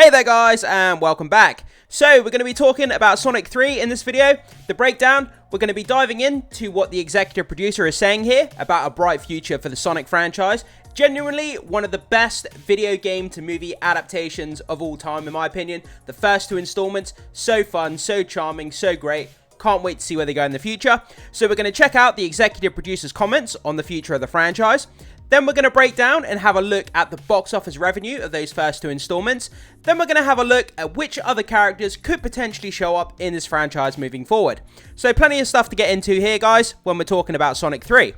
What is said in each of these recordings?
Hey there guys, and welcome back. So we're going to be talking about Sonic 3 in this video. The breakdown, we're going to be diving into what the executive producer is saying here about a bright future for the Sonic franchise. Genuinely one of the best video game to movie adaptations of all time in my opinion. The first two installments, so fun, so charming, so great. Can't wait to see where they go in the future. So we're going to check out the executive producer's comments on the future of the franchise. Then we're going to break down and have a look at the box office revenue of those first two installments. Then we're going to have a look at which other characters could potentially show up in this franchise moving forward. So plenty of stuff to get into here, guys, when we're talking about Sonic 3.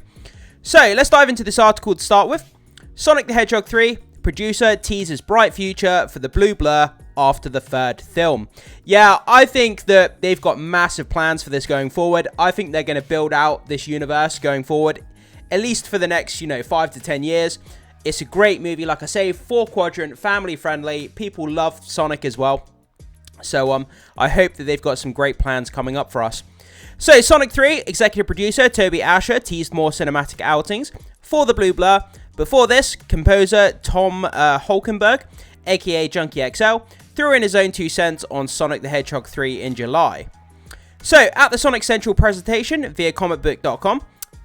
So let's dive into this article to start with. Sonic the Hedgehog 3, producer teases bright future for the blue blur after the third film. Yeah, I think that they've got massive plans for this going forward. I think they're going to build out this universe going forward, at least for the next, 5 to 10 years. It's a great movie, like I say, 4-quadrant, family friendly. People love Sonic as well. So I hope that they've got some great plans coming up for us. So Sonic 3, executive producer Toby Asher teased more cinematic outings for the blue blur. Before this, composer Tom Holkenberg, aka Junkie XL, threw in his own 2 cents on Sonic the Hedgehog 3 in July. So at the Sonic Central presentation via comicbook.com,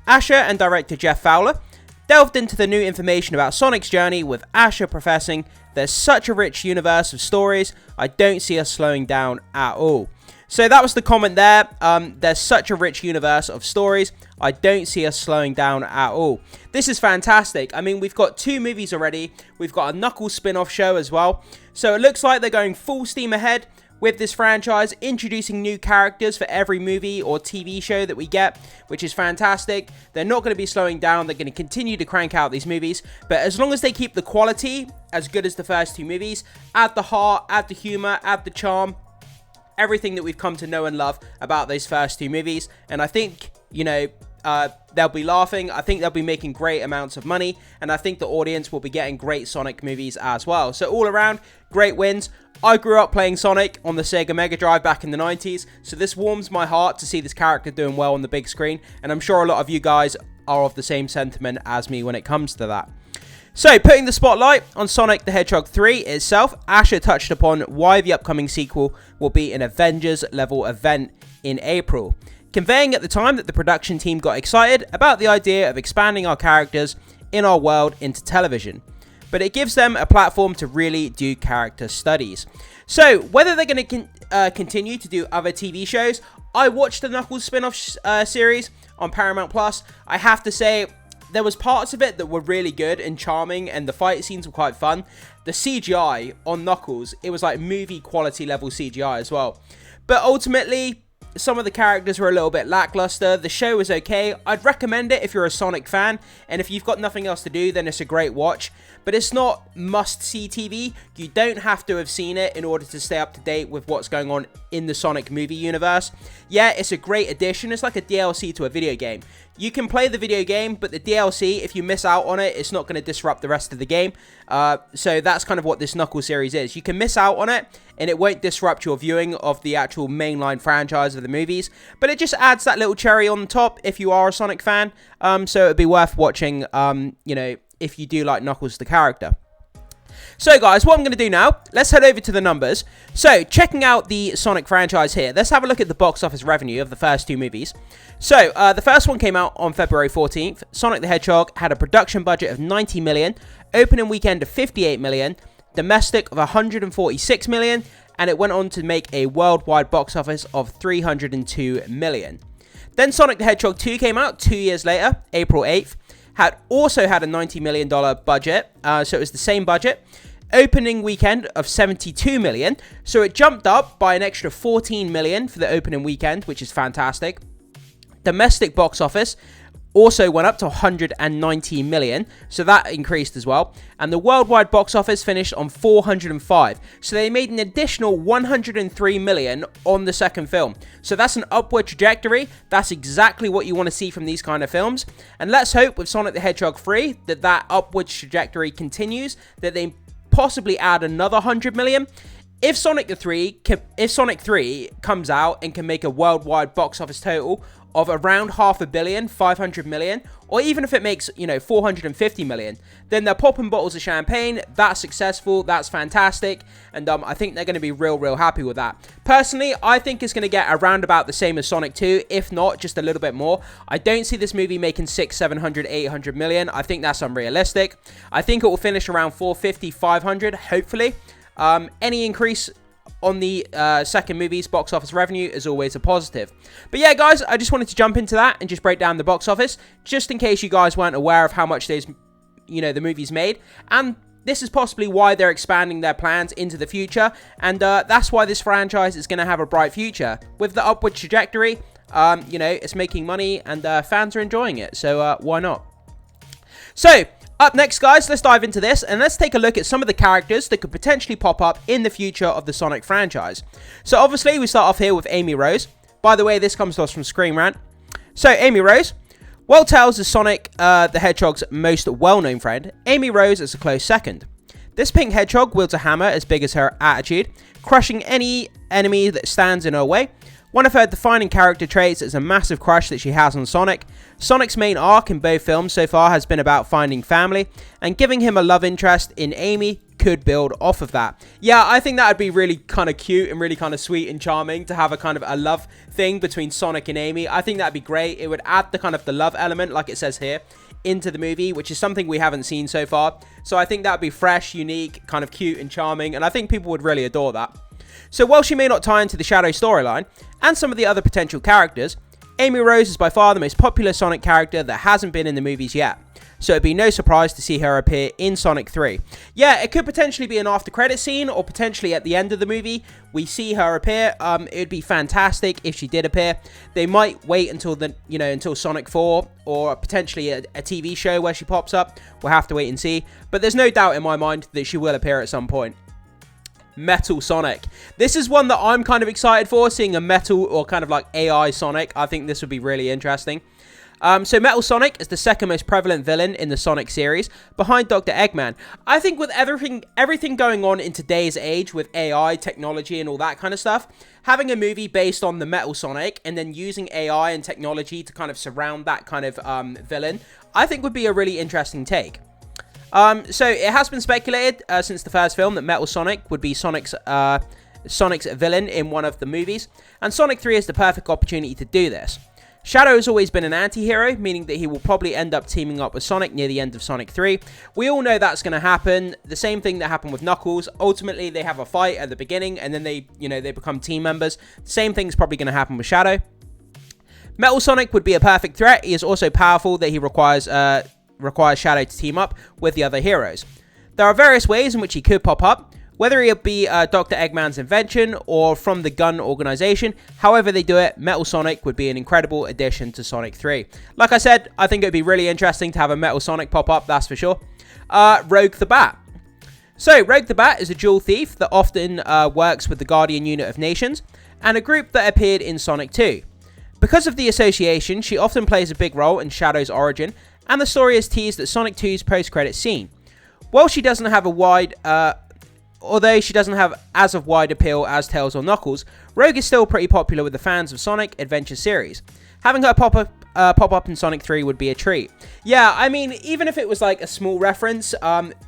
Asher and director Jeff Fowler delved into the new information about Sonic's journey, with Asher professing, "There's such a rich universe of stories, I don't see us slowing down at all." So that was the comment there. There's such a rich universe of stories, I don't see us slowing down at all. This is fantastic. I mean, we've got 2 movies already. We've got a Knuckles spin-off show as well. So it looks like they're going full steam ahead with this franchise, introducing new characters for every movie or TV show that we get, which is fantastic. They're not going to be slowing down. They're going to continue to crank out these movies, but as long as they keep the quality as good as the first 2 movies, add the heart, add the humor, add the charm, everything that we've come to know and love about those first 2 movies. And I think, they'll be laughing. I think they'll be making great amounts of money, and I think the audience will be getting great Sonic movies as well. So all around, great wins. I grew up playing Sonic on the Sega Mega Drive back in the 90s, so this warms my heart to see this character doing well on the big screen, and I'm sure a lot of you guys are of the same sentiment as me when it comes to that. So, putting the spotlight on Sonic the Hedgehog 3 itself, Asher touched upon why the upcoming sequel will be an Avengers-level event in April, conveying at the time that the production team got excited about the idea of expanding our characters in our world into television, but it gives them a platform to really do character studies. So, whether they're going to continue to do other TV shows, I watched the Knuckles spin-off series on Paramount Plus. I have to say, there was parts of it that were really good and charming, and the fight scenes were quite fun. The CGI on Knuckles, it was like movie quality level CGI as well. But ultimately, some of the characters were a little bit lackluster. The show was okay. I'd recommend it if you're a Sonic fan, and if you've got nothing else to do, then it's a great watch. But it's not must-see TV. You don't have to have seen it in order to stay up to date with what's going on in the Sonic movie universe. Yeah, it's a great addition. It's like a DLC to a video game. You can play the video game, but the DLC, if you miss out on it, it's not going to disrupt the rest of the game. So that's kind of what this Knuckles series is. You can miss out on it, and it won't disrupt your viewing of the actual mainline franchise of the movies. But it just adds that little cherry on the top if you are a Sonic fan. So it'd be worth watching, if you do like Knuckles the character. So guys, what I'm going to do now, let's head over to the numbers. So, checking out the Sonic franchise here, let's have a look at the box office revenue of the first 2 movies. So, the first one came out on February 14th. Sonic the Hedgehog had a production budget of 90 million, opening weekend of 58 million, domestic of 146 million, and it went on to make a worldwide box office of 302 million. Then Sonic the Hedgehog 2 came out 2 years later, April 8th. Also had a $90 million budget, so it was the same budget. Opening weekend of 72 million, so it jumped up by an extra 14 million for the opening weekend, which is fantastic. Domestic box office also went up to 190 million, so that increased as well. And the worldwide box office finished on 405, so they made an additional 103 million on the second film. So that's an upward trajectory. That's exactly what you want to see from these kind of films. And let's hope with Sonic the Hedgehog 3 that upward trajectory continues, that they possibly add another 100 million. If Sonic 3 comes out and can make a worldwide box office total of around $500 million, 500 million, or even if it makes, 450 million, then they're popping bottles of champagne. That's successful. That's fantastic. And I think they're going to be real happy with that. Personally, I think it's going to get around about the same as Sonic 2, if not just a little bit more. I don't see this movie making 600, 700, 800 million. I think that's unrealistic. I think it will finish around 450, 500, hopefully. Any increase on the second movie's box office revenue is always a positive. But yeah, guys, I just wanted to jump into that and just break down the box office, just in case you guys weren't aware of how much those, the movies made. And this is possibly why they're expanding their plans into the future, and that's why this franchise is going to have a bright future. With the upward trajectory, it's making money, and fans are enjoying it, so why not? So, up next, guys, let's dive into this, and let's take a look at some of the characters that could potentially pop up in the future of the Sonic franchise. So, obviously, we start off here with Amy Rose. By the way, this comes to us from Screen Rant. So, Amy Rose. Well, Tails is Sonic the Hedgehog's most well-known friend. Amy Rose is a close second. This pink hedgehog wields a hammer as big as her attitude, crushing any enemy that stands in her way. One of her defining character traits is a massive crush that she has on Sonic. Sonic's main arc in both films so far has been about finding family, and giving him a love interest in Amy could build off of that. Yeah, I think that would be really kind of cute and really kind of sweet and charming to have a kind of a love thing between Sonic and Amy. I think that'd be great. It would add the kind of the love element, like it says here, into the movie, which is something we haven't seen so far. So I think that would be fresh, unique, kind of cute and charming, and I think people would really adore that. So while she may not tie into the Shadow storyline, and some of the other potential characters, Amy Rose is by far the most popular Sonic character that hasn't been in the movies yet. So it'd be no surprise to see her appear in Sonic 3. Yeah, it could potentially be an after credit scene, or potentially at the end of the movie, we see her appear. It'd be fantastic if she did appear. They might wait until until Sonic 4, or potentially a TV show where she pops up. We'll have to wait and see. But there's no doubt in my mind that she will appear at some point. Metal Sonic. This is one that I'm kind of excited for, seeing a metal or kind of like AI Sonic. I think this would be really interesting. So Metal Sonic is the second most prevalent villain in the Sonic series, behind Dr. Eggman. I think with everything going on in today's age with AI, technology, and all that kind of stuff, having a movie based on the Metal Sonic and then using AI and technology to kind of surround that kind of villain, I think would be a really interesting take. So it has been speculated since the first film that Metal Sonic would be Sonic's villain in one of the movies, and Sonic 3 is the perfect opportunity to do this. Shadow has always been an anti-hero, meaning that he will probably end up teaming up with Sonic near the end of Sonic 3. We all know that's going to happen. The same thing that happened with Knuckles. Ultimately, they have a fight at the beginning, and then they become team members. Same thing's probably going to happen with Shadow. Metal Sonic would be a perfect threat. He is also powerful that he requires Shadow to team up with the other heroes. There are various ways in which he could pop up, whether he'll be Dr. Eggman's invention or from the Gun organization. However they do it, Metal Sonic would be an incredible addition to Sonic 3. Like I said, I think it would be really interesting to have a Metal Sonic pop up, that's for sure. Rogue the Bat. So, Rogue the Bat is a dual thief that often works with the Guardian Unit of Nations, and a group that appeared in Sonic 2. Because of the association, she often plays a big role in Shadow's origin, and the story is teased at Sonic 2's post-credit scene. While she doesn't have although she doesn't have as of wide appeal as Tails or Knuckles, Rogue is still pretty popular with the fans of Sonic Adventure series. Having her pop up in Sonic 3 would be a treat. Yeah, I mean, even if it was like a small reference,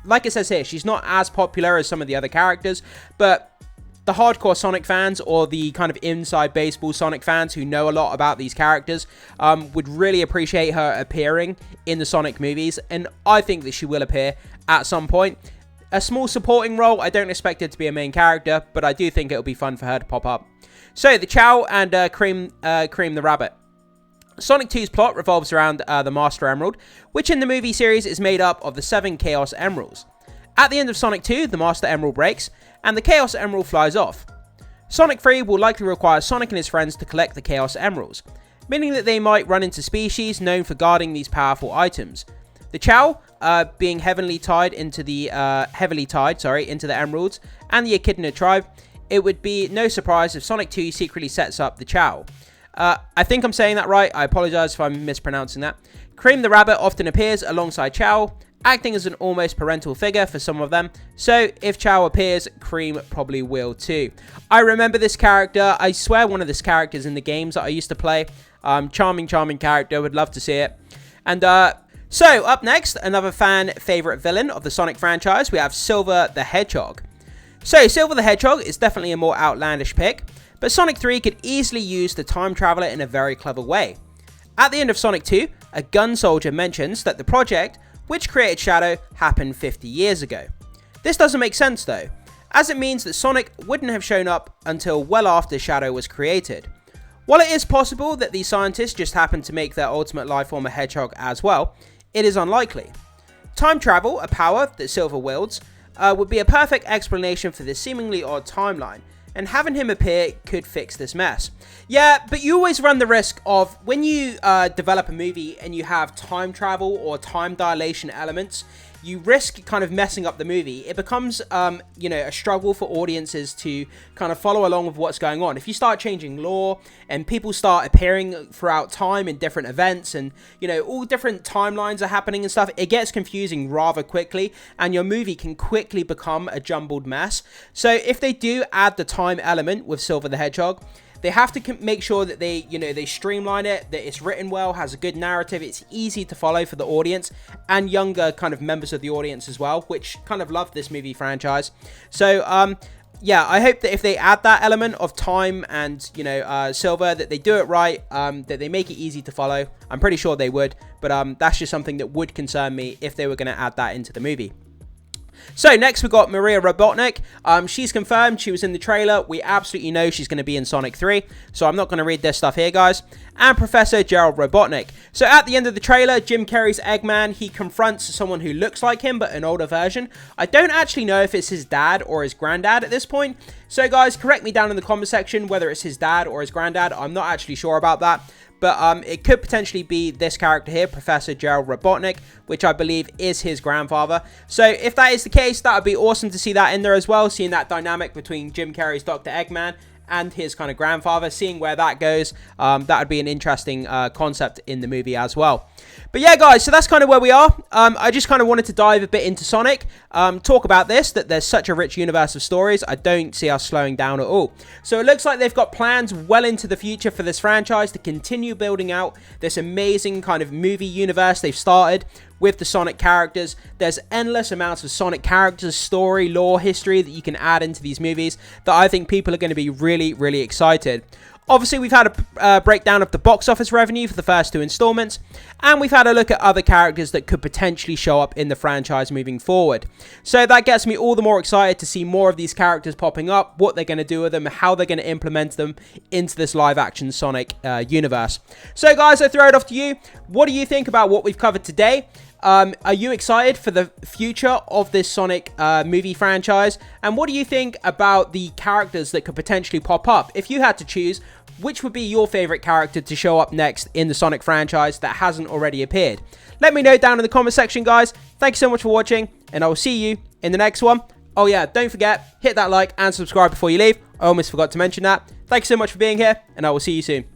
like it says here, she's not as popular as some of the other characters, but the hardcore Sonic fans, or the kind of inside baseball Sonic fans who know a lot about these characters, would really appreciate her appearing in the Sonic movies, and I think that she will appear at some point. A small supporting role, I don't expect her to be a main character, but I do think it'll be fun for her to pop up. So, the Chow and Cream the Rabbit. Sonic 2's plot revolves around the Master Emerald, which in the movie series is made up of the 7 Chaos Emeralds. At the end of Sonic 2, the Master Emerald breaks, and the Chaos Emerald flies off. Sonic 3 will likely require Sonic and his friends to collect the Chaos Emeralds, meaning that they might run into species known for guarding these powerful items. The Chow, being heavily tied into the Emeralds, and the Echidna tribe, it would be no surprise if Sonic 2 secretly sets up the Chow. I think I'm saying that right. I apologize if I'm mispronouncing that. Cream the Rabbit often appears alongside Chow, acting as an almost parental figure for some of them. So if Chow appears, Cream probably will too. I remember this character. I swear one of these characters in the games that I used to play. Charming character. Would love to see it. And so up next, another fan favorite villain of the Sonic franchise, we have Silver the Hedgehog. So Silver the Hedgehog is definitely a more outlandish pick, but Sonic 3 could easily use the time traveler in a very clever way. At the end of Sonic 2, a gun soldier mentions that the project, which created Shadow, happened 50 years ago. This doesn't make sense though, as it means that Sonic wouldn't have shown up until well after Shadow was created. While it is possible that these scientists just happened to make their ultimate lifeform a hedgehog as well, it is unlikely. Time travel, a power that Silver wields, would be a perfect explanation for this seemingly odd timeline, and having him appear could fix this mess. Yeah, but you always run the risk of, when you develop a movie and you have time travel or time dilation elements, you risk kind of messing up the movie. It becomes, you know, a struggle for audiences to kind of follow along with what's going on. If you start changing lore and people start appearing throughout time in different events and, you know, all different timelines are happening and stuff, it gets confusing rather quickly and your movie can quickly become a jumbled mess. So if they do add the time element with Silver the Hedgehog, they have to make sure that they, you know, they streamline it, that it's written well, has a good narrative, it's easy to follow for the audience and younger kind of members of the audience as well, which kind of love this movie franchise. So, yeah, I hope that if they add that element of time and, you know, Silver, that they do it right, that they make it easy to follow. I'm pretty sure they would, but that's just something that would concern me if they were going to add that into the movie. So next we got Maria Robotnik. She's confirmed, she was in the trailer. We absolutely know she's going to be in Sonic 3, so I'm not going to read this stuff here, guys. And Professor Gerald Robotnik. So at the end of the trailer, Jim Carrey's Eggman, he confronts someone who looks like him, but an older version. I don't actually know if it's his dad or his granddad at this point. So guys, correct me down in the comment section whether it's his dad or his granddad. I'm not actually sure about that. But it could potentially be this character here, Professor Gerald Robotnik, which I believe is his grandfather. So if that is the case, that would be awesome to see that in there as well, seeing that dynamic between Jim Carrey's Dr. Eggman and his kind of grandfather, seeing where that goes. That would be an interesting concept in the movie as well. But yeah, guys, so that's kind of where we are. I just kind of wanted to dive a bit into Sonic, talk about this, that there's such a rich universe of stories. I don't see us slowing down at all. So it looks like they've got plans well into the future for this franchise to continue building out this amazing kind of movie universe they've started with the Sonic characters. There's endless amounts of Sonic characters, story, lore, history that you can add into these movies that I think people are going to be really, really excited. Obviously, we've had a breakdown of the box office revenue for the first two installments, and we've had a look at other characters that could potentially show up in the franchise moving forward. So that gets me all the more excited to see more of these characters popping up, what they're going to do with them, how they're going to implement them into this live-action Sonic universe. So guys, I throw it off to you. What do you think about what we've covered today? Are you excited for the future of this Sonic movie franchise? And what do you think about the characters that could potentially pop up? If you had to choose, which would be your favorite character to show up next in the Sonic franchise that hasn't already appeared? Let me know down in the comment section, guys. Thank you so much for watching, and I will see you in the next one. Oh yeah, don't forget, hit that like and subscribe before you leave. I almost forgot to mention that. Thank you so much for being here, and I will see you soon.